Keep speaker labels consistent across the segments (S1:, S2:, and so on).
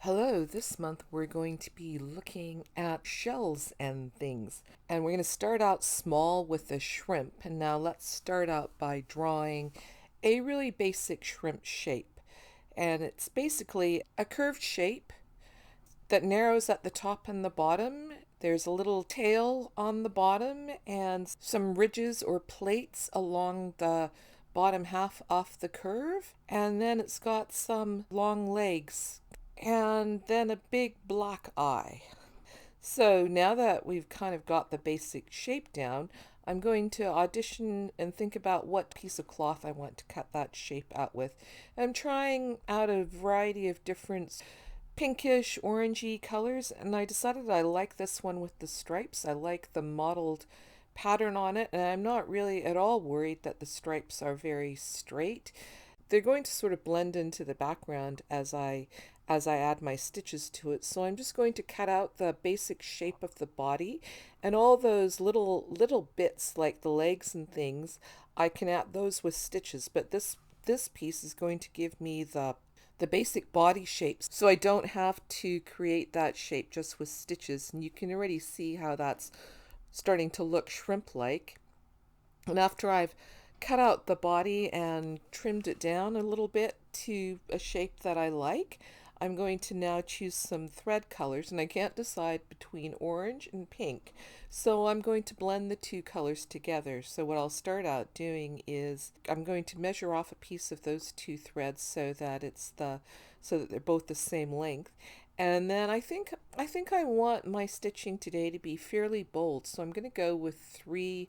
S1: Hello, this month we're going to be looking at shells and things. And we're going to start out small with the shrimp. And now let's start out by drawing a really basic shrimp shape. And it's basically a curved shape that narrows at the top and the bottom. There's a little tail on the bottom and some ridges or plates along the bottom half of the curve. And then it's got some long legs and then a big black eye. So now that we've kind of got the basic shape down, I'm going to audition and think about what piece of cloth I want to cut that shape out with. I'm trying out a variety of different pinkish, orangey colors, and I decided I like this one with the stripes. I like the mottled pattern on it, and I'm not really at all worried that the stripes are very straight. They're going to sort of blend into the background as I add my stitches to it. So I'm just going to cut out the basic shape of the body, and all those little bits like the legs and things, I can add those with stitches, but this piece is going to give me the basic body shapes, so I don't have to create that shape just with stitches. And you can already see how that's starting to look shrimp-like. And after I've cut out the body and trimmed it down a little bit to a shape that I like, I'm going to now choose some thread colors, and I can't decide between orange and pink. So I'm going to blend the two colors together. So what I'll start out doing is I'm going to measure off a piece of those two threads so that they're both the same length. And then I want my stitching today to be fairly bold. So I'm going to go with three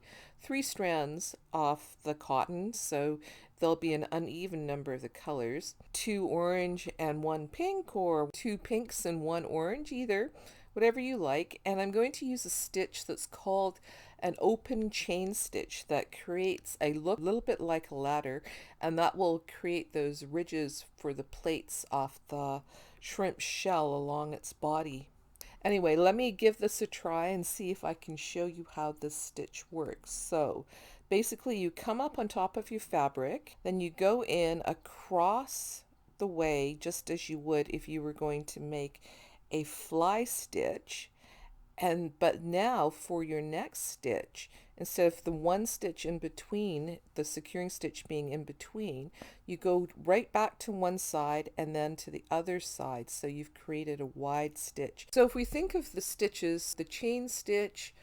S1: strands off the cotton. So there'll be an uneven number of the colors, two orange and one pink, or two pinks and one orange, either, whatever you like. And I'm going to use a stitch that's called an open chain stitch that creates a look a little bit like a ladder, and that will create those ridges for the plates off the shrimp shell along its body. Anyway, let me give this a try and see if I can show you how this stitch works. So basically you come up on top of your fabric, then you go in across the way just as you would if you were going to make a fly stitch. But now for your next stitch, instead of the one stitch in between, the securing stitch being in between, you go right back to one side and then to the other side. So you've created a wide stitch. So if we think of the stitches, the chain stitch,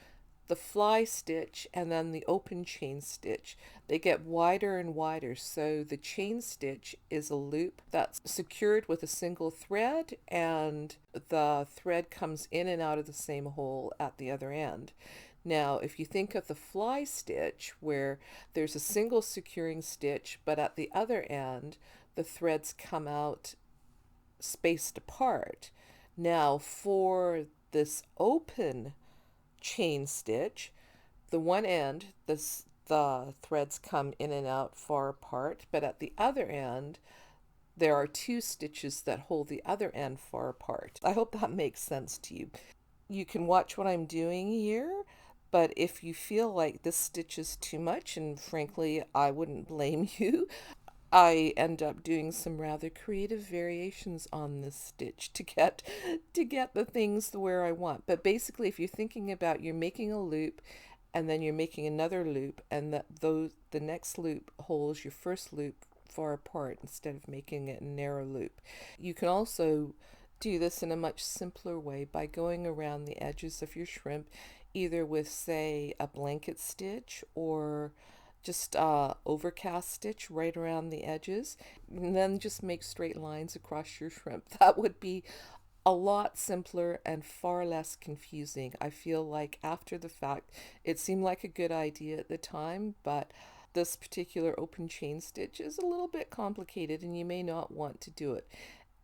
S1: the fly stitch, and then the open chain stitch, they get wider and wider. So the chain stitch is a loop that's secured with a single thread, and the thread comes in and out of the same hole at the other end. Now, if you think of the fly stitch, where there's a single securing stitch, but at the other end, the threads come out spaced apart. Now, for this open chain stitch, the one end, the threads come in and out far apart, but at the other end, there are two stitches that hold the other end far apart. I hope that makes sense to you. You can watch what I'm doing here, but if you feel like this stitch is too much, and frankly, I wouldn't blame you, I end up doing some rather creative variations on this stitch to get the things where I want. But basically, if you're thinking about, you're making a loop and then you're making another loop, and the next loop holds your first loop far apart instead of making it a narrow loop. You can also do this in a much simpler way by going around the edges of your shrimp, either with, say, a blanket stitch or just overcast stitch right around the edges, and then just make straight lines across your shrimp. That would be a lot simpler and far less confusing. I feel like after the fact, it seemed like a good idea at the time, but this particular open chain stitch is a little bit complicated and you may not want to do it.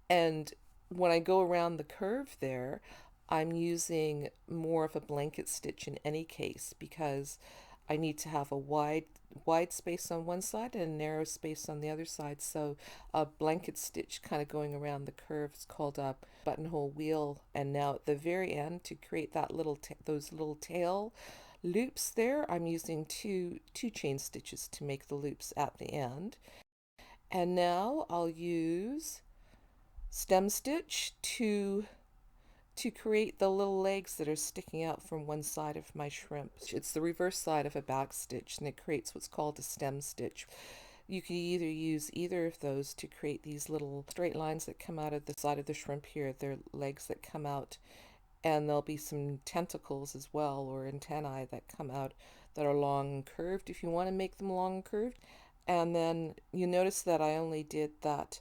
S1: And when I go around the curve there, I'm using more of a blanket stitch in any case, because I need to have a wide space on one side and a narrow space on the other side. So a blanket stitch kind of going around the curve is called a buttonhole wheel. And now at the very end, to create that those little tail loops there, I'm using two chain stitches to make the loops at the end. And now I'll use stem stitch to create the little legs that are sticking out from one side of my shrimp. It's the reverse side of a back stitch, and it creates what's called a stem stitch. You can either use either of those to create these little straight lines that come out of the side of the shrimp here. They're legs that come out, and there'll be some tentacles as well, or antennae that come out that are long and curved if you want to make them long and curved. And then you notice that I only did that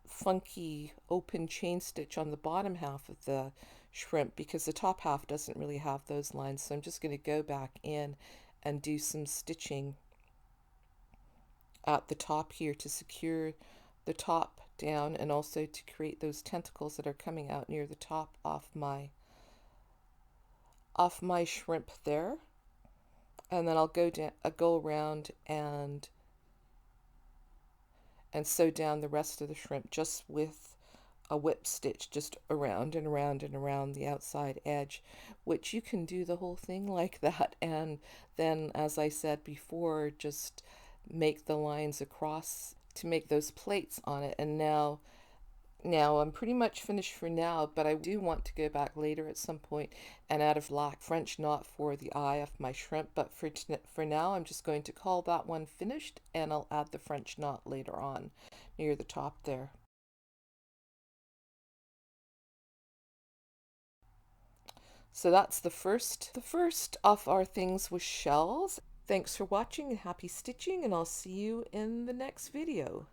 S1: funky open chain stitch on the bottom half of the shrimp because the top half doesn't really have those lines. So I'm just going to go back in and do some stitching at the top here to secure the top down, and also to create those tentacles that are coming out near the top off my shrimp there. And then I'll go around and sew down the rest of the shrimp just with a whip stitch, just around and around and around the outside edge, which you can do the whole thing like that. And then, as I said before, just make the lines across to make those plates on it. And now I'm pretty much finished for now, but I do want to go back later at some point and add a black French knot for the eye of my shrimp. But for now, I'm just going to call that one finished, and I'll add the French knot later on near the top there. So that's the first of our things with shells. Thanks for watching and happy stitching, and I'll see you in the next video.